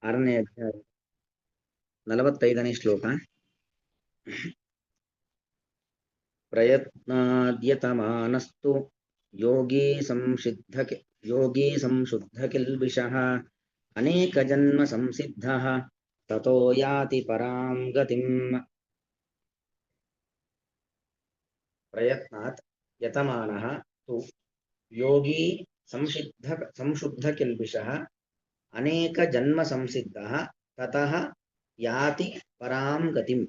6ನೇ ಅಧ್ಯಾಯ 45ನೇ ಶ್ಲೋಕ. ಪ್ರಯತ್ನಾದ್ಯತಮಾನಸ್ತು ಯೋಗಿ ಸಂಶುದ್ಧ ಕಿಲ್ಬಿಷಃ ಅನೇಕ ಜನ್ಮ ಸಂಸಿದ್ಧಃ ತತೋ ಯಾತಿ ಪರಾಂ ಗತಿಂ. ಪ್ರಯತ್ನಾತ್ ಯತಮಾನಃ ತು ಯೋಗಿ ಸಂಶುದ್ಧ ಕಿಲ್ಬಿಷಃ ಅನೇಕ ಜನ್ಮ ಸಂಸಿದ್ಧಃ ತತಃ ಯಾತಿ ಪರಾಂ ಗತಿಂ.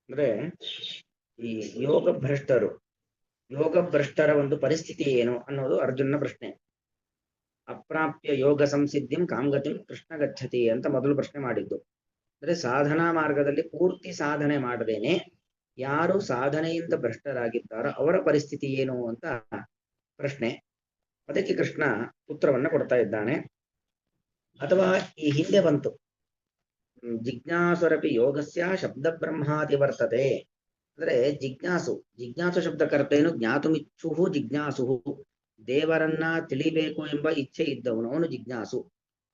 ಅಂದ್ರೆ ಈ ಯೋಗ ಭ್ರಷ್ಟರ ಒಂದು ಪರಿಸ್ಥಿತಿ ಏನು ಅನ್ನೋದು ಅರ್ಜುನ ಪ್ರಶ್ನೆ. ಅಪ್ರಾಪ್ಯ ಯೋಗ ಸಂಸಿದ್ಧಿಂ ಕಾಮಗತಿಂ ಕೃಷ್ಣ ಗಚ್ಚತಿ ಅಂತ ಮೊದಲು ಪ್ರಶ್ನೆ ಮಾಡಿದ್ದು. ಅಂದ್ರೆ ಸಾಧನಾ ಮಾರ್ಗದಲ್ಲಿ ಪೂರ್ತಿ ಸಾಧನೆ ಮಾಡದೇನೆ ಯಾರು ಸಾಧನೆಯಿಂದ ಭ್ರಷ್ಟರಾಗಿದ್ದಾರೋ ಅವರ ಪರಿಸ್ಥಿತಿ ಏನು ಅಂತ ಪ್ರಶ್ನೆ. ಅದಕ್ಕೆ ಕೃಷ್ಣ ಉತ್ತರವನ್ನ ಕೊಡ್ತಾ ಇದ್ದಾನೆ. ಅಥವಾ ಈ ಹಿಂದೆ ಬಂತು, ಜಿಜ್ಞಾಸುರಪಿ ಯೋಗಸ್ಯ ಶಬ್ದ ಬ್ರಹ್ಮಾತಿ ವರ್ತತೆ. ಅಂದ್ರೆ ಜಿಜ್ಞಾಸು ಶಬ್ದಕರ್ತ ಏನು? ಜ್ಞಾತುಮಿಚ್ಛುಹು ಜಿಜ್ಞಾಸುಹು, ದೇವರನ್ನ ತಿಳಿಬೇಕು ಎಂಬ ಇಚ್ಛೆ ಇದ್ದವನು ಅವನು ಜಿಜ್ಞಾಸು.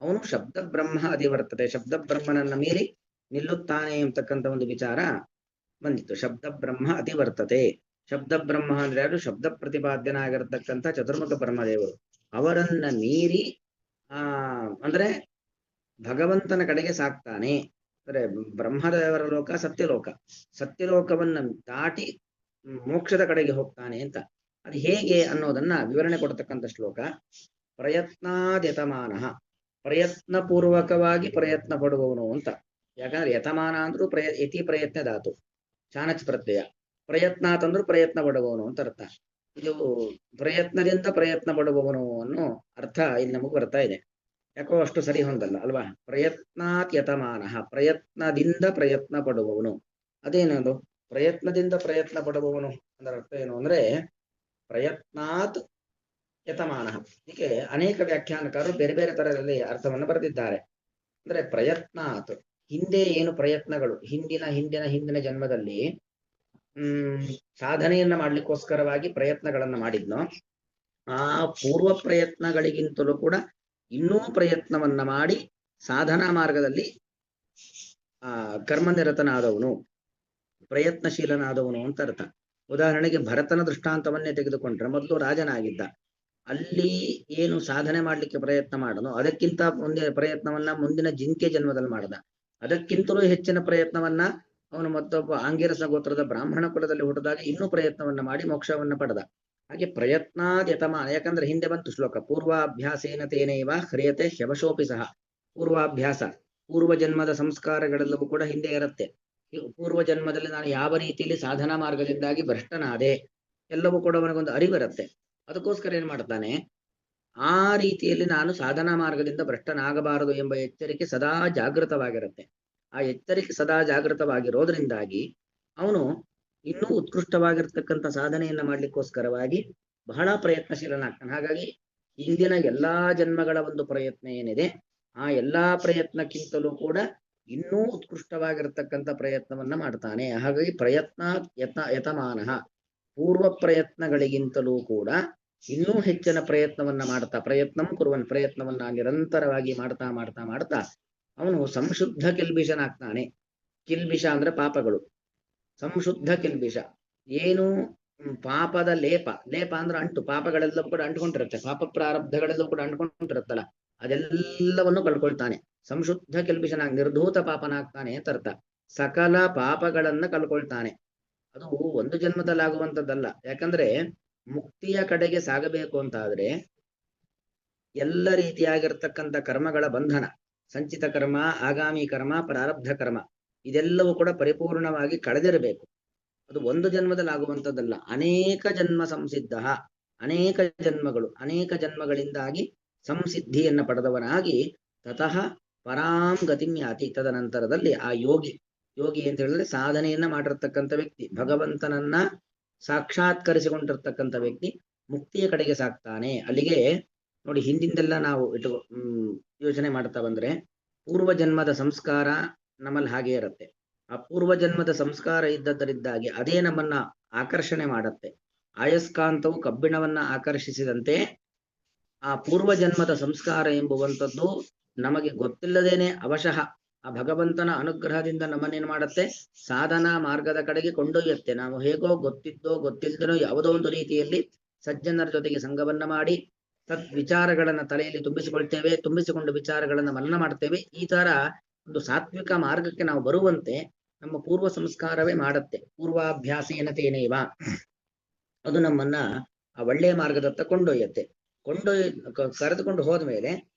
ಅವನು ಶಬ್ದ ಬ್ರಹ್ಮ ಅಧಿವರ್ತತೆ, ಶಬ್ದ ಬ್ರಹ್ಮನನ್ನ ಮೀರಿ ನಿಲ್ಲುತ್ತಾನೆ ಎಂಬತಕ್ಕಂಥ ಒಂದು ವಿಚಾರ ಬಂದಿತ್ತು. ಶಬ್ದ ಬ್ರಹ್ಮ ಅತಿವರ್ತತೆ. ಶಬ್ದ ಬ್ರಹ್ಮ ಅಂದ್ರೆ ಯಾರು? ಶಬ್ದ ಪ್ರತಿಪಾದ್ಯನಾಗಿರತಕ್ಕಂಥ ಚತುರ್ಮುಖ ಬ್ರಹ್ಮದೇವರು. ಅವರನ್ನ ಮೀರಿ ಅಂದ್ರೆ ಭಗವಂತನ ಕಡೆಗೆ ಸಾಕ್ತಾನೆ. ಅಂದ್ರೆ ಬ್ರಹ್ಮದೇವರ ಲೋಕ ಸತ್ಯಲೋಕವನ್ನ ದಾಟಿ ಮೋಕ್ಷದ ಕಡೆಗೆ ಹೋಗ್ತಾನೆ ಅಂತ. ಅದು ಹೇಗೆ ಅನ್ನೋದನ್ನ ವಿವರಣೆ ಕೊಡ್ತಕ್ಕಂಥ ಶ್ಲೋಕ. ಪ್ರಯತ್ನಾದ್ಯತಮಾನಃ, ಪ್ರಯತ್ನ ಪೂರ್ವಕವಾಗಿ ಪ್ರಯತ್ನ ಪಡುವವನು ಅಂತ. ಯಾಕಂದ್ರೆ ಯತಮಾನ ಅಂದ್ರೂ ಯತಿ ಪ್ರಯತ್ನ ಧಾತು, ಚಾನಚ್ ಪ್ರತ್ಯಯ. ಪ್ರಯತ್ನಾತ್ ಅಂದ್ರೂ ಪ್ರಯತ್ನ ಪಡುವವನು ಅಂತ ಅರ್ಥ. ಇದು ಪ್ರಯತ್ನದಿಂದ ಪ್ರಯತ್ನ ಪಡುವವನು ಅನ್ನೋ ಅರ್ಥ ಇಲ್ಲಿ ನಮಗೆ ಬರ್ತಾ ಇದೆ. ಯಾಕೋ ಅಷ್ಟು ಸರಿ ಹೊಂದಲ್ಲ ಅಲ್ವಾ? ಪ್ರಯತ್ನಾತ್ ಯತಮಾನಃ, ಪ್ರಯತ್ನದಿಂದ ಪ್ರಯತ್ನ ಪಡುವವನು. ಅದೇನದು ಪ್ರಯತ್ನದಿಂದ ಪ್ರಯತ್ನ ಪಡುವವನು ಅದರ ಅರ್ಥ ಏನು ಅಂದ್ರೆ ಪ್ರಯತ್ನಾತ್ ಯತಮಾನಃ. ಹೀಗೆ ಅನೇಕ ವ್ಯಾಖ್ಯಾನಕಾರರು ಬೇರೆ ಬೇರೆ ತರದಲ್ಲಿ ಅರ್ಥವನ್ನು ಬರೆದಿದ್ದಾರೆ. ಅಂದ್ರೆ ಪ್ರಯತ್ನಾತ್, ಹಿಂದೆ ಏನು ಪ್ರಯತ್ನಗಳು ಹಿಂದಿನ ಜನ್ಮದಲ್ಲಿ ಸಾಧನೆಯನ್ನ ಮಾಡ್ಲಿಕ್ಕೋಸ್ಕರವಾಗಿ ಪ್ರಯತ್ನಗಳನ್ನ ಮಾಡಿದ್ನೋ, ಆ ಪೂರ್ವ ಪ್ರಯತ್ನಗಳಿಗಿಂತಲೂ ಕೂಡ ಇನ್ನೂ ಪ್ರಯತ್ನವನ್ನ ಮಾಡಿ ಸಾಧನಾ ಮಾರ್ಗದಲ್ಲಿ ಕರ್ಮನಿರತನಾದವನು, ಪ್ರಯತ್ನಶೀಲನಾದವನು ಅಂತ ಅರ್ಥ. ಉದಾಹರಣೆಗೆ ಭರತನ ದೃಷ್ಟಾಂತವನ್ನೇ ತೆಗೆದುಕೊಂಡ್ರೆ, ಮೊದಲು ರಾಜನಾಗಿದ್ದ, ಅಲ್ಲಿ ಏನು ಸಾಧನೆ ಮಾಡ್ಲಿಕ್ಕೆ ಪ್ರಯತ್ನ ಮಾಡನೋ ಅದಕ್ಕಿಂತ ಮುಂದಿನ ಪ್ರಯತ್ನವನ್ನ ಮುಂದಿನ ಜಿಂಕೆ ಜನ್ಮದಲ್ಲಿ ಮಾಡದ. ಅದಕ್ಕಿಂತಲೂ ಹೆಚ್ಚಿನ ಪ್ರಯತ್ನವನ್ನ ಅವನು ಮತ್ತೊಬ್ಬ ಆಂಗಿರಸ ಗೋತ್ರದ ಬ್ರಾಹ್ಮಣ ಕುಲದಲ್ಲಿ ಹುಟ್ಟಿದಾಗ ಇನ್ನೂ ಪ್ರಯತ್ನವನ್ನ ಮಾಡಿ ಮೋಕ್ಷವನ್ನ ಪಡೆದ. ಹಾಗೆ ಪ್ರಯತ್ನಾದ್ ಯತಮಾನ. ಯಾಕಂದ್ರೆ ಹಿಂದೆ ಬಂತು ಶ್ಲೋಕ, ಪೂರ್ವಾಭ್ಯಾಸೇನ ತೇನೈವ ಹ್ರಿಯತೆ ಶವಶೋಪಿ ಸಹ. ಪೂರ್ವಾಭ್ಯಾಸ, ಪೂರ್ವ ಜನ್ಮದ ಸಂಸ್ಕಾರಗಳೆಲ್ಲವೂ ಕೂಡ ಹಿಂದೆ ಇರುತ್ತೆ. ಪೂರ್ವ ಜನ್ಮದಲ್ಲಿ ನಾನು ಯಾವ ರೀತಿಯಲ್ಲಿ ಸಾಧನಾ ಮಾರ್ಗದಿಂದಾಗಿ ಭ್ರಷ್ಟನಾದೆ ಎಲ್ಲವೂ ಕೂಡ ಅವನಿಗೊಂದು ಅರಿವಿರುತ್ತೆ. ಅದಕ್ಕೋಸ್ಕರ ಏನ್ ಮಾಡ್ತಾನೆ, ಆ ರೀತಿಯಲ್ಲಿ ನಾನು ಸಾಧನಾ ಮಾರ್ಗದಿಂದ ಭ್ರಷ್ಟನಾಗಬಾರದು ಎಂಬ ಎಚ್ಚರಿಕೆ ಸದಾ ಜಾಗೃತವಾಗಿರುತ್ತೆ. ಆ ಎಚ್ಚರಿಕೆ ಸದಾ ಜಾಗೃತವಾಗಿರೋದ್ರಿಂದಾಗಿ ಅವನು ಇನ್ನೂ ಉತ್ಕೃಷ್ಟವಾಗಿರ್ತಕ್ಕಂಥ ಸಾಧನೆಯನ್ನ ಮಾಡ್ಲಿಕ್ಕೋಸ್ಕರವಾಗಿ ಬಹಳ ಪ್ರಯತ್ನಶೀಲನಾಗ್ತಾನೆ. ಹಾಗಾಗಿ ಇಂದಿನ ಎಲ್ಲಾ ಜನ್ಮಗಳ ಒಂದು ಪ್ರಯತ್ನ ಏನಿದೆ, ಆ ಎಲ್ಲಾ ಪ್ರಯತ್ನಕ್ಕಿಂತಲೂ ಕೂಡ ಇನ್ನೂ ಉತ್ಕೃಷ್ಟವಾಗಿರ್ತಕ್ಕಂಥ ಪ್ರಯತ್ನವನ್ನ ಮಾಡ್ತಾನೆ. ಹಾಗಾಗಿ ಪ್ರಯತ್ನ ಯತಮಾನಃ, ಪೂರ್ವ ಪ್ರಯತ್ನಗಳಿಗಿಂತಲೂ ಕೂಡ ಇನ್ನೂ ಹೆಚ್ಚಿನ ಪ್ರಯತ್ನವನ್ನ ಮಾಡ್ತಾ, ಪ್ರಯತ್ನವನ್ನ ನಿರಂತರವಾಗಿ ಮಾಡ್ತಾ ಮಾಡ್ತಾ ಮಾಡ್ತಾ ಅವನು ಸಂಶುದ್ಧ ಕಿಲ್ಬಿಷನಾಗ್ತಾನೆ. ಕಿಲ್ಬಿಷ ಅಂದ್ರೆ ಪಾಪಗಳು, ಸಂಶುದ್ಧ ಕಿಲ್ಬಿಷ ಏನು? ಪಾಪದ ಲೇಪ ಅಂದ್ರೆ ಅಂಟು. ಪಾಪಗಳೆಲ್ಲವೂ ಕೂಡ ಅಂಟ್ಕೊಂಡಿರುತ್ತೆ, ಪಾಪ ಪ್ರಾರಬ್ಧಗಳೆಲ್ಲವೂ ಕೂಡ ಅಂಟ್ಕೊಂಡಿರುತ್ತಲ್ಲ, ಅದೆಲ್ಲವನ್ನು ಕಳ್ಕೊಳ್ತಾನೆ. ಸಂಶುದ್ಧ ಕಿಲ್ಬಿಷನಾಗಿ ನಿರ್ಧೂತ ಪಾಪನಾಗ್ತಾನೆ ಅಂತ ಅರ್ಥ. ಸಕಲ ಪಾಪಗಳನ್ನ ಕಳ್ಕೊಳ್ತಾನೆ. ಅದು ಒಂದು ಜನ್ಮದಲ್ಲಾಗುವಂಥದ್ದಲ್ಲ. ಯಾಕಂದ್ರೆ ಮುಕ್ತಿಯ ಕಡೆಗೆ ಸಾಗಬೇಕು ಅಂತಾದ್ರೆ ಎಲ್ಲ ರೀತಿಯಾಗಿರ್ತಕ್ಕಂಥ ಕರ್ಮಗಳ ಬಂಧನ, ಸಂಚಿತ ಕರ್ಮ, ಆಗಾಮಿ ಕರ್ಮ, ಪ್ರಾರಬ್ಧ ಕರ್ಮ, ಇದೆಲ್ಲವೂ ಕೂಡ ಪರಿಪೂರ್ಣವಾಗಿ ಕಳೆದಿರಬೇಕು. ಅದು ಒಂದು ಜನ್ಮದಲ್ಲಾಗುವಂಥದ್ದಲ್ಲ. ಅನೇಕ ಜನ್ಮ ಸಂಸಿದ್ಧ, ಅನೇಕ ಜನ್ಮಗಳಿಂದಾಗಿ ಸಂಸಿದ್ಧಿಯನ್ನ ಪಡೆದವನಾಗಿ ತತಃ ಪರಾಂ ಗತಿಂ ಯಾತಿ. ತದನಂತರದಲ್ಲಿ ಆ ಯೋಗಿ ಅಂತ ಹೇಳಿದ್ರೆ ಸಾಧನೆಯನ್ನ ಮಾಡಿರ್ತಕ್ಕಂಥ ವ್ಯಕ್ತಿ, ಭಗವಂತನನ್ನ ಸಾಕ್ಷಾತ್ಕರಿಸಿಕೊಂಡಿರ್ತಕ್ಕಂಥ ವ್ಯಕ್ತಿ ಮುಕ್ತಿಯ ಕಡೆಗೆ ಸಾಕ್ತಾನೆ. ಅಲ್ಲಿಗೆ ನೋಡಿ, ಹಿಂದಿಂದೆಲ್ಲ ನಾವು ಯೋಚನೆ ಮಾಡ್ತಾ ಬಂದ್ರೆ ಪೂರ್ವ ಜನ್ಮದ ಸಂಸ್ಕಾರ ನಮ್ಮಲ್ಲಿ ಹಾಗೆ ಇರುತ್ತೆ. ಆ ಪೂರ್ವ ಜನ್ಮದ ಸಂಸ್ಕಾರ ಇದ್ದದರಿಂದಾಗಿ ಅದೇ ನಮ್ಮನ್ನ ಆಕರ್ಷಣೆ ಮಾಡತ್ತೆ. ಅಯಸ್ಕಾಂತವು ಕಬ್ಬಿಣವನ್ನ ಆಕರ್ಷಿಸಿದಂತೆ ಆ ಪೂರ್ವ ಜನ್ಮದ ಸಂಸ್ಕಾರ ಎಂಬುವಂಥದ್ದು ನಮಗೆ ಗೊತ್ತಿಲ್ಲದೇನೆ ಅವಶಃ ಆ ಭಗವಂತನ ಅನುಗ್ರಹದಿಂದ ನಮ್ಮನ್ನೇನು ಮಾಡುತ್ತೆ, ಸಾಧನಾ ಮಾರ್ಗದ ಕಡೆಗೆ ಕೊಂಡೊಯ್ಯುತ್ತೆ. ನಾವು ಹೇಗೋ ಗೊತ್ತಿದ್ದೋ ಗೊತ್ತಿಲ್ಲದನೋ ಯಾವುದೋ ಒಂದು ರೀತಿಯಲ್ಲಿ ಸಜ್ಜನರ ಜೊತೆಗೆ ಸಂಘವನ್ನ ಮಾಡಿ ವಿಚಾರಗಳನ್ನ ತಲೆಯಲ್ಲಿ ತುಂಬಿಸಿಕೊಳ್ತೇವೆ, ತುಂಬಿಸಿಕೊಂಡು ವಿಚಾರಗಳನ್ನ ಮನನ ಮಾಡ್ತೇವೆ. ಈ ತರ ಒಂದು ಸಾತ್ವಿಕ ಮಾರ್ಗಕ್ಕೆ ನಾವು ಬರುವಂತೆ ನಮ್ಮ ಪೂರ್ವ ಸಂಸ್ಕಾರವೇ ಮಾಡತ್ತೆ. ಪೂರ್ವಾಭ್ಯಾಸೇನ ತೇನೇವ, ಅದು ನಮ್ಮನ್ನ ಆ ಒಳ್ಳೆಯ ಮಾರ್ಗದತ್ತ ಕೊಂಡೊಯ್ಯತ್ತೆ. ಕರೆದುಕೊಂಡು ಹೋದ ಮೇಲೆ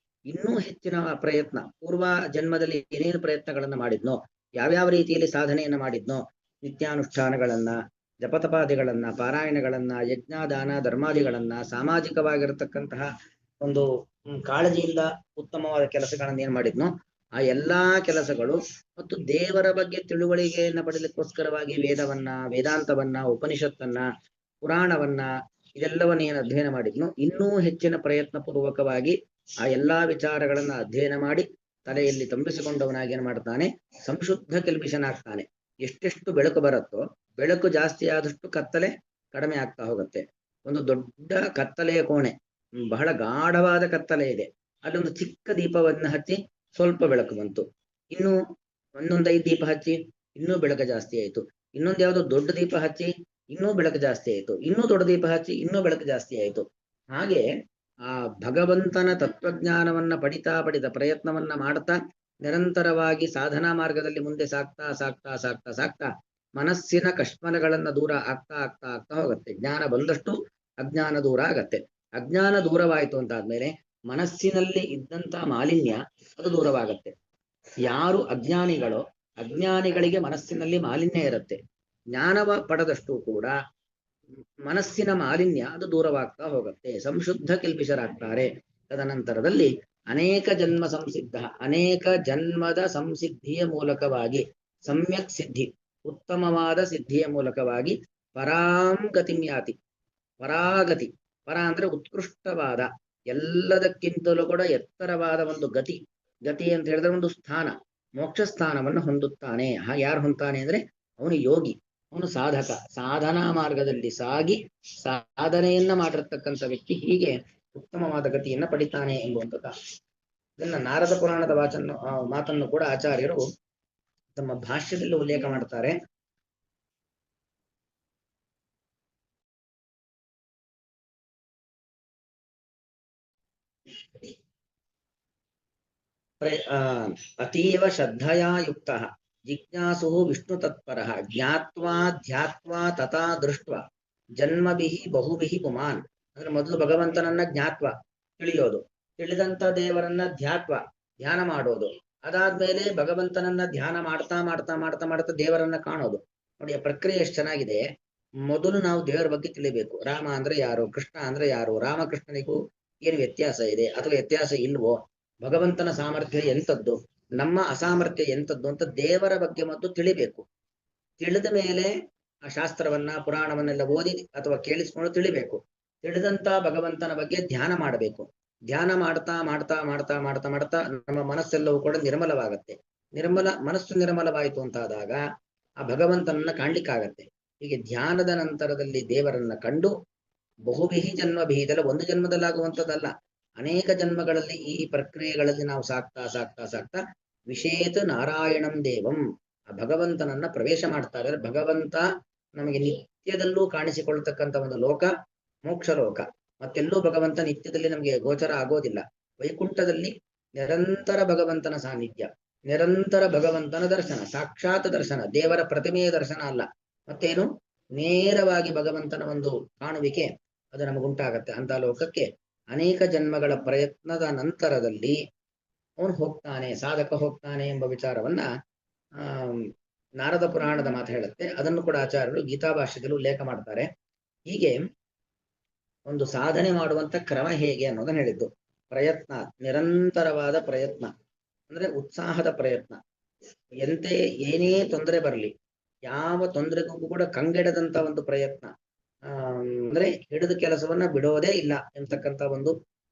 ಇನ್ನೂ ಹೆಚ್ಚಿನ ಪ್ರಯತ್ನ, ಪೂರ್ವ ಜನ್ಮದಲ್ಲಿ ಏನೇನು ಪ್ರಯತ್ನಗಳನ್ನ ಮಾಡಿದ್ನೋ, ಯಾವ್ಯಾವ ರೀತಿಯಲ್ಲಿ ಸಾಧನೆಯನ್ನ ಮಾಡಿದ್ನೋ, ನಿತ್ಯಾನುಷ್ಠಾನಗಳನ್ನ, ಜಪತಪಾದಿಗಳನ್ನ, ಪಾರಾಯಣಗಳನ್ನ, ಯಜ್ಞ ದಾನ ಧರ್ಮಾದಿಗಳನ್ನ, ಸಾಮಾಜಿಕವಾಗಿರತಕ್ಕಂತಹ ಒಂದು ಕಾಳಜಿಯಿಂದ ಉತ್ತಮವಾದ ಕೆಲಸಗಳನ್ನ ಏನ್ ಮಾಡಿದ್ನೋ ಆ ಎಲ್ಲಾ ಕೆಲಸಗಳು ಮತ್ತು ದೇವರ ಬಗ್ಗೆ ತಿಳುವಳಿಕೆಯನ್ನ ಪಡೆಯಲಿಕ್ಕೋಸ್ಕರವಾಗಿ ವೇದವನ್ನ, ವೇದಾಂತವನ್ನ, ಉಪನಿಷತ್ತನ್ನ, ಪುರಾಣವನ್ನ ಇದೆಲ್ಲವನ್ನ ಏನು ಅಧ್ಯಯನ ಮಾಡಿದ್ನೋ ಇನ್ನೂ ಹೆಚ್ಚಿನ ಪ್ರಯತ್ನ ಪೂರ್ವಕವಾಗಿ ಆ ಎಲ್ಲಾ ವಿಚಾರಗಳನ್ನ ಅಧ್ಯಯನ ಮಾಡಿ ತಲೆಯಲ್ಲಿ ತುಂಬಿಸಿಕೊಂಡವನಾಗಿ ಏನ್ ಮಾಡ್ತಾನೆ, ಸಂಶುದ್ಧ ಕೆಲ್ಬಿಷನಾಗ್ತಾನೆ. ಎಷ್ಟೆಷ್ಟು ಬೆಳಕು ಬರುತ್ತೋ, ಬೆಳಕು ಜಾಸ್ತಿ ಆದಷ್ಟು ಕತ್ತಲೆ ಕಡಿಮೆ ಆಗ್ತಾ ಹೋಗುತ್ತೆ. ಒಂದು ದೊಡ್ಡ ಕತ್ತಲೆಯ ಕೋಣೆ, ಬಹಳ ಗಾಢವಾದ ಕತ್ತಲೆ ಇದೆ, ಅಲ್ಲೊಂದು ಚಿಕ್ಕ ದೀಪವನ್ನ ಹಚ್ಚಿ ಸ್ವಲ್ಪ ಬೆಳಕು ಬಂತು. ಇನ್ನು ಒಂದೊಂದೈದು ದೀಪ ಹಚ್ಚಿ ಇನ್ನೂ ಬೆಳಕು ಜಾಸ್ತಿ ಆಯ್ತು. ಇನ್ನೊಂದು ಯಾವುದೋ ದೊಡ್ಡ ದೀಪ ಹಚ್ಚಿ ಇನ್ನೂ ಬೆಳಕು ಜಾಸ್ತಿ ಆಯ್ತು. ಇನ್ನೂ ದೊಡ್ಡ ದೀಪ ಹಚ್ಚಿ ಇನ್ನೂ ಬೆಳಕು ಜಾಸ್ತಿ ಆಯ್ತು. ಹಾಗೆ ಆ ಭಗವಂತನ ತತ್ವಜ್ಞಾನವನ್ನ ಪಡಿತಾ ಪ್ರಯತ್ನವನ್ನ ಮಾಡ್ತಾ ನಿರಂತರವಾಗಿ ಸಾಧನಾ ಮಾರ್ಗದಲ್ಲಿ ಮುಂದೆ ಸಾಕ್ತಾ ಸಾಕ್ತಾ ಸಾಕ್ತಾ ಸಾಕ್ತಾ ಮನಸ್ಸಿನ ಕಷ್ಮಲಗಳನ್ನ ದೂರ ಆಗ್ತಾ ಆಗ್ತಾ ಆಗ್ತಾ ಹೋಗುತ್ತೆ. ಜ್ಞಾನ ಬಂದಷ್ಟು ಅಜ್ಞಾನ ದೂರ ಆಗತ್ತೆ. ಅಜ್ಞಾನ ದೂರವಾಯಿತು ಅಂತಾದ್ಮೇಲೆ ಮನಸ್ಸಿನಲ್ಲಿ ಇದ್ದಂತ ಮಾಲಿನ್ಯ ಅದು ದೂರವಾಗತ್ತೆ. ಯಾರು ಅಜ್ಞಾನಿಗಳೋ ಅಜ್ಞಾನಿಗಳಿಗೆ ಮನಸ್ಸಿನಲ್ಲಿ ಮಾಲಿನ್ಯ ಇರುತ್ತೆ. ಜ್ಞಾನವ ಪಡೆದಷ್ಟು ಕೂಡ ಮನಸ್ಸಿನ ಮಾಲಿನ್ಯ ಅದು ದೂರವಾಗ್ತಾ ಹೋಗುತ್ತೆ. ಸಂಶುದ್ಧ ಕೆಲ್ಬಿಷರಾಗ್ತಾರೆ. ತದನಂತರದಲ್ಲಿ ಅನೇಕ ಜನ್ಮ ಸಂಸಿದ್ಧ, ಅನೇಕ ಜನ್ಮದ ಸಂಸಿದ್ಧಿಯ ಮೂಲಕವಾಗಿ ಸಮ್ಯಕ್ ಸಿದ್ಧಿ, ಉತ್ತಮವಾದ ಸಿದ್ಧಿಯ ಮೂಲಕವಾಗಿ ಪರಾಂಗತಿಮ್ಯಾತಿ, ಪರಾಗತಿ, ಪರ ಅಂದ್ರೆ ಉತ್ಕೃಷ್ಟವಾದ, ಎಲ್ಲದಕ್ಕಿಂತಲೂ ಕೂಡ ಎತ್ತರವಾದ ಒಂದು ಗತಿ. ಗತಿ ಅಂತ ಹೇಳಿದ್ರೆ ಒಂದು ಸ್ಥಾನ, ಮೋಕ್ಷ ಸ್ಥಾನವನ್ನು ಹೊಂದುತ್ತಾನೆ. ಯಾರು ಹೊಂದ್ತಾನೆ ಅಂದ್ರೆ ಅವನು ಯೋಗಿ, ಅವನು ಸಾಧಕ, ಸಾಧನಾ ಮಾರ್ಗದಲ್ಲಿ ಸಾಗಿ ಸಾಧನೆಯನ್ನ ಮಾಡಿರ್ತಕ್ಕಂಥ ವ್ಯಕ್ತಿ ಹೀಗೆ ಉತ್ತಮವಾದ ಗತಿಯನ್ನ ಪಡಿತಾನೆ ಎಂಬುವಂಥದ್ದು. ಇದನ್ನ ನಾರದ ಪುರಾಣದ ಮಾತನ್ನು ಕೂಡ ಆಚಾರ್ಯರು ತಮ್ಮ ಭಾಷ್ಯದಲ್ಲಿ ಉಲ್ಲೇಖ ಮಾಡ್ತಾರೆ. ಅತೀವ ಶ್ರದ್ಧಯಾ ಯುಕ್ತ ಜಿಜ್ಞಾಸು ವಿಷ್ಣು ತತ್ಪರ ಜ್ಞಾತ್ವಾ ಧ್ಯಾತ್ವಾ ತಥಾ ದೃಷ್ಟ ಜನ್ಮಭಿಹಿ ಬಹುಭಿಹಿ ಪುಮಾನ್. ಅಂದ್ರೆ ಮೊದಲು ಭಗವಂತನನ್ನ ಜ್ಞಾತ್ವ ತಿಳಿಯೋದು, ತಿಳಿದಂತ ದೇವರನ್ನ ಧ್ಯಾತ್ವ ಧ್ಯಾನ ಮಾಡೋದು, ಅದಾದ್ಮೇಲೆ ಭಗವಂತನನ್ನ ಧ್ಯಾನ ಮಾಡ್ತಾ ಮಾಡ್ತಾ ಮಾಡ್ತಾ ಮಾಡ್ತಾ ದೇವರನ್ನ ಕಾಣೋದು. ನೋಡಿ ಆ ಪ್ರಕ್ರಿಯೆ ಎಷ್ಟು ಚೆನ್ನಾಗಿದೆ. ಮೊದಲು ನಾವು ದೇವರ ಬಗ್ಗೆ ತಿಳಿಬೇಕು. ರಾಮ ಅಂದ್ರೆ ಯಾರು, ಕೃಷ್ಣ ಅಂದ್ರೆ ಯಾರು, ರಾಮಕೃಷ್ಣನಿಗೂ ಏನು ವ್ಯತ್ಯಾಸ ಇದೆ ಅಥವಾ ವ್ಯತ್ಯಾಸ ಇಲ್ವೋ, ಭಗವಂತನ ಸಾಮರ್ಥ್ಯ ಎಂಥದ್ದು, ನಮ್ಮ ಅಸಾಮರ್ಥ್ಯ ಎಂಥದ್ದು ಅಂತ ದೇವರ ಬಗ್ಗೆ ಮತ್ತು ತಿಳಿಬೇಕು. ತಿಳಿದ ಮೇಲೆ ಆ ಶಾಸ್ತ್ರವನ್ನ ಪುರಾಣವನ್ನೆಲ್ಲ ಓದಿ ಅಥವಾ ಕೇಳಿಸ್ಕೊಂಡು ತಿಳಿಬೇಕು. ತಿಳಿದಂತ ಭಗವಂತನ ಬಗ್ಗೆ ಧ್ಯಾನ ಮಾಡಬೇಕು. ಧ್ಯಾನ ಮಾಡ್ತಾ ಮಾಡ್ತಾ ಮಾಡ್ತಾ ಮಾಡ್ತಾ ಮಾಡ್ತಾ ನಮ್ಮ ಮನಸ್ಸೆಲ್ಲವೂ ಕೂಡ ನಿರ್ಮಲವಾಗತ್ತೆ. ಮನಸ್ಸು ನಿರ್ಮಲವಾಯಿತು ಅಂತಾದಾಗ ಆ ಭಗವಂತನನ್ನ ಕಾಣ್ಲಿಕ್ಕಾಗತ್ತೆ. ಹೀಗೆ ಧ್ಯಾನದ ನಂತರದಲ್ಲಿ ದೇವರನ್ನ ಕಂಡು ಬಹುಬಿಹಿ ಜನ್ಮಭಿಹಿ, ಇದೆಲ್ಲ ಒಂದು ಜನ್ಮದಲ್ಲಾಗುವಂಥದ್ದಲ್ಲ, ಅನೇಕ ಜನ್ಮಗಳಲ್ಲಿ ಈ ಪ್ರಕ್ರಿಯೆಗಳಲ್ಲಿ ನಾವು ಸಾಕ್ತಾ ಸಾಕ್ತಾ ಸಾಕ್ತಾ ವಿಶೇಷ ನಾರಾಯಣಂ ದೇವಂ, ಆ ಭಗವಂತನನ್ನ ಪ್ರವೇಶ ಮಾಡ್ತಾ ಇದ್ದಾರೆ. ಭಗವಂತ ನಮಗೆ ನಿತ್ಯದಲ್ಲೂ ಕಾಣಿಸಿಕೊಳ್ತಕ್ಕಂಥ ಒಂದು ಲೋಕ ಮೋಕ್ಷ ಲೋಕ. ಮತ್ತೆಲ್ಲೂ ಭಗವಂತ ನಿತ್ಯದಲ್ಲಿ ನಮಗೆ ಗೋಚರ ಆಗೋದಿಲ್ಲ. ವೈಕುಂಠದಲ್ಲಿ ನಿರಂತರ ಭಗವಂತನ ಸಾನ್ನಿಧ್ಯ, ನಿರಂತರ ಭಗವಂತನ ದರ್ಶನ, ಸಾಕ್ಷಾತ್ ದರ್ಶನ, ದೇವರ ಪ್ರತಿಮೆಯ ದರ್ಶನ ಅಲ್ಲ, ಮತ್ತೇನು ನೇರವಾಗಿ ಭಗವಂತನ ಒಂದು ಕಾಣುವಿಕೆ ಅದು ನಮಗುಂಟಾಗತ್ತೆ. ಅಂತ ಲೋಕಕ್ಕೆ ಅನೇಕ ಜನ್ಮಗಳ ಪ್ರಯತ್ನದ ನಂತರದಲ್ಲಿ ಅವನು ಹೋಗ್ತಾನೆ, ಸಾಧಕ ಹೋಗ್ತಾನೆ ಎಂಬ ವಿಚಾರವನ್ನ ನಾರದ ಪುರಾಣದ ಮಾತು ಹೇಳುತ್ತೆ. ಅದನ್ನು ಕೂಡ ಆಚಾರ್ಯರು ಗೀತಾಭಾಷ್ಯದಲ್ಲಿ ಉಲ್ಲೇಖ ಮಾಡ್ತಾರೆ. ಹೀಗೆ ಒಂದು ಸಾಧನೆ ಮಾಡುವಂತ ಕ್ರಮ ಹೇಗೆ ಅನ್ನೋದನ್ನ ಹೇಳಿದ್ದು. ಪ್ರಯತ್ನ, ನಿರಂತರವಾದ ಪ್ರಯತ್ನ ಅಂದ್ರೆ ಉತ್ಸಾಹದ ಪ್ರಯತ್ನ. ಏನೇ ತೊಂದರೆ ಬರಲಿ, ಯಾವ ತೊಂದರೆಗೂ ಕೂಡ ಕಂಗೆಡದಂತ ಒಂದು ಪ್ರಯತ್ನ, ಅಂದ್ರೆ ಹಿಡಿದ ಕೆಲಸವನ್ನ ಬಿಡೋದೇ ಇಲ್ಲ ಎಂತಕ್ಕಂತ ಒಂದು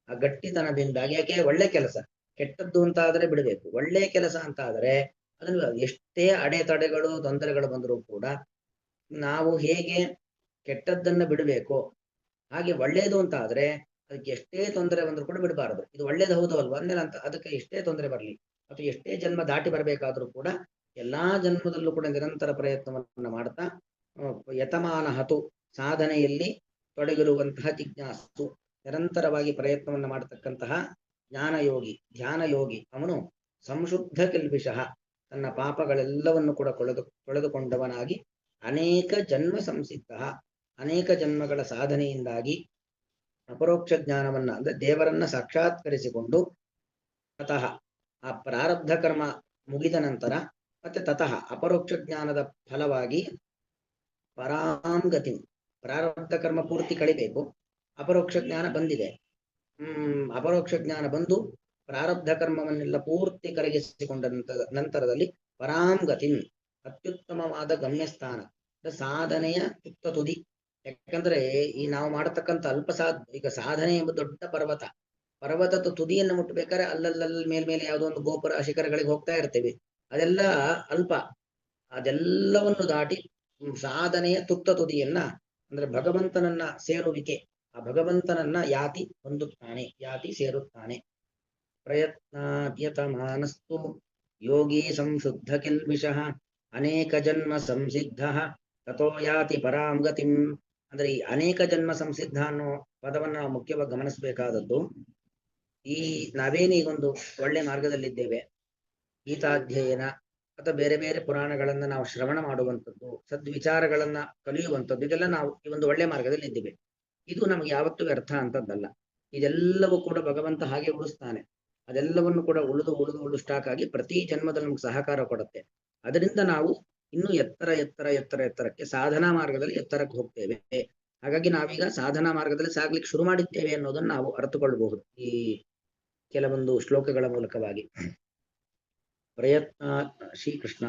ಗಟ್ಟಿತನದಿಂದಾಗಿ. ಯಾಕೆ ಒಳ್ಳೆ ಕೆಲಸ, ಕೆಟ್ಟದ್ದು ಅಂತ ಆದ್ರೆ ಬಿಡಬೇಕು, ಒಳ್ಳೆ ಕೆಲಸ ಅಂತ ಆದ್ರೆ ಅದನ್ನು ಎಷ್ಟೇ ಅಡೆತಡೆಗಳು ತೊಂದರೆಗಳು ಬಂದರೂ ಕೂಡ ನಾವು ಹೇಗೆ ಕೆಟ್ಟದ್ದನ್ನ ಬಿಡಬೇಕು ಹಾಗೆ ಒಳ್ಳೇದು ಅಂತ ಆದ್ರೆ ಅದಕ್ಕೆ ಎಷ್ಟೇ ತೊಂದರೆ ಬಂದರೂ ಕೂಡ ಬಿಡಬಾರದು. ಇದು ಒಳ್ಳೇದು ಹೌದು ಅಲ್ವಾ ಅಂದೇನ ಅಂತ ಅದಕ್ಕೆ ಎಷ್ಟೇ ತೊಂದರೆ ಬರಲಿ ಅಥವಾ ಎಷ್ಟೇ ಜನ್ಮ ದಾಟಿ ಬರಬೇಕಾದ್ರೂ ಕೂಡ ಎಲ್ಲಾ ಜನ್ಮದಲ್ಲೂ ಕೂಡ ನಿರಂತರ ಪ್ರಯತ್ನವನ್ನ ಮಾಡ್ತಾ ಯತಮಾನ ಹತು ಸಾಧನೆಯಲ್ಲಿ ತೊಡಗಿರುವಂತಹ ಜಿಜ್ಞಾಸು ನಿರಂತರವಾಗಿ ಪ್ರಯತ್ನವನ್ನ ಮಾಡತಕ್ಕಂತಹ ಜ್ಞಾನಯೋಗಿ ಧ್ಯಾನ ಯೋಗಿ ಅವನು ಸಂಶುದ್ಧ ಕಿಲ್ಬಿಷಃ ತನ್ನ ಪಾಪಗಳೆಲ್ಲವನ್ನು ಕೂಡ ತೊಳೆದುಕೊಂಡವನಾಗಿ ಅನೇಕ ಜನ್ಮ ಸಂಸಿದ್ಧ ಅನೇಕ ಜನ್ಮಗಳ ಸಾಧನೆಯಿಂದಾಗಿ ಅಪರೋಕ್ಷ ಜ್ಞಾನವನ್ನ ಅಂದ್ರೆ ದೇವರನ್ನ ಸಾಕ್ಷಾತ್ಕರಿಸಿಕೊಂಡು ತತಃ ಆ ಪ್ರಾರಬ್ಧ ಕರ್ಮ ಮುಗಿದ ನಂತರ ಮತ್ತೆ ತತಃ ಅಪರೋಕ್ಷ ಜ್ಞಾನದ ಫಲವಾಗಿ ಪರಾಂಗತಿ ಪ್ರಾರಬ್ಧ ಕರ್ಮ ಪೂರ್ತಿ ಕಳಿಬೇಕು, ಅಪರೋಕ್ಷ ಜ್ಞಾನ ಬಂದಿದೆ. ಅಪರೋಕ್ಷ ಜ್ಞಾನ ಬಂದು ಪ್ರಾರಬ್ಧ ಕರ್ಮವನ್ನೆಲ್ಲ ಪೂರ್ತಿ ಕರಗಿಸಿಕೊಂಡ ನಂತರದಲ್ಲಿ ಪರಾಂಗತಿ ಅತ್ಯುತ್ತಮವಾದ ಗಮ್ಯಸ್ಥಾನ ಸಾಧನೆಯ ತುತ್ತ ತುದಿ. ಯಾಕಂದ್ರೆ ಈ ನಾವು ಮಾಡತಕ್ಕಂಥ ಈಗ ಸಾಧನೆ ಎಂಬ ದೊಡ್ಡ ಪರ್ವತದ ತುದಿಯನ್ನು ಮುಟ್ಟಬೇಕಾದ್ರೆ ಅಲ್ಲಲ್ಲಿ ಮೇಲ್ಮೇಲೆ ಯಾವುದೋ ಒಂದು ಗೋಪುರ ಶಿಖರಗಳಿಗೆ ಹೋಗ್ತಾ ಇರ್ತೇವೆ, ಅದೆಲ್ಲ ಅಲ್ಪ. ಅದೆಲ್ಲವನ್ನು ದಾಟಿ ಸಾಧನೆಯ ತುತ್ತ ತುದಿಯನ್ನ ಅಂದ್ರೆ ಭಗವಂತನನ್ನ ಸೇರುವಿಕೆ, ಆ ಭಗವಂತನನ್ನ ಯಾತಿ ಸೇರುತ್ತಾನೆ. ಪ್ರಯತ್ನಾದ್ಯತಮಾನಸ್ತು ಯೋಗಿ ಸಂಶುದ್ಧ ಕಿಲ್ಬಿಷಃ ಅನೇಕ ಜನ್ಮ ಸಂಸಿದ್ಧ ತಥೋ ಯಾತಿ ಪರಾಂ ಗತಿಂ. ಅಂದ್ರೆ ಈ ಅನೇಕ ಜನ್ಮ ಸಂಸಿದ್ಧ ಅನ್ನೋ ಪದವನ್ನು ನಾವು ಮುಖ್ಯವಾಗಿ ಗಮನಿಸಬೇಕಾದದ್ದು. ನಾವೇನೀಗೊಂದು ಒಳ್ಳೆ ಮಾರ್ಗದಲ್ಲಿದ್ದೇವೆ, ಗೀತಾಧ್ಯಯನ ಅಥವಾ ಬೇರೆ ಬೇರೆ ಪುರಾಣಗಳನ್ನ ನಾವು ಶ್ರವಣ ಮಾಡುವಂಥದ್ದು, ಸದ್ವಿಚಾರಗಳನ್ನ ಕಲಿಯುವಂಥದ್ದು, ಇದೆಲ್ಲ ನಾವು ಈ ಒಂದು ಒಳ್ಳೆ ಮಾರ್ಗದಲ್ಲಿ ಇದ್ದೇವೆ. ಇದು ನಮ್ಗೆ ಯಾವತ್ತೂ ವ್ಯರ್ಥ ಅಂತದ್ದಲ್ಲ. ಇದೆಲ್ಲವೂ ಕೂಡ ಭಗವಂತ ಹಾಗೆ ಉಳಿಸ್ತಾನೆ. ಅದೆಲ್ಲವನ್ನು ಕೂಡ ಉಳಿದು ಸ್ಟಾಕ್ ಆಗಿ ಪ್ರತಿ ಜನ್ಮದಲ್ಲಿ ನಮ್ಗೆ ಸಹಕಾರ ಕೊಡುತ್ತೆ. ಅದರಿಂದ ನಾವು ಇನ್ನೂ ಎತ್ತರಕ್ಕೆ ಸಾಧನಾ ಮಾರ್ಗದಲ್ಲಿ ಎತ್ತರಕ್ಕೆ ಹೋಗ್ತೇವೆ. ಹಾಗಾಗಿ ನಾವೀಗ ಸಾಧನಾ ಮಾರ್ಗದಲ್ಲಿ ಸಾಗ್ಲಿಕ್ಕೆ ಶುರು ಮಾಡಿದ್ದೇವೆ ಅನ್ನೋದನ್ನು ನಾವು ಅರ್ಥಕೊಳ್ಳಬಹುದು ಈ ಕೆಲವೊಂದು ಶ್ಲೋಕಗಳ ಮೂಲಕವಾಗಿ. ಪ್ರಯತ್ನ ಶ್ರೀಕೃಷ್ಣ.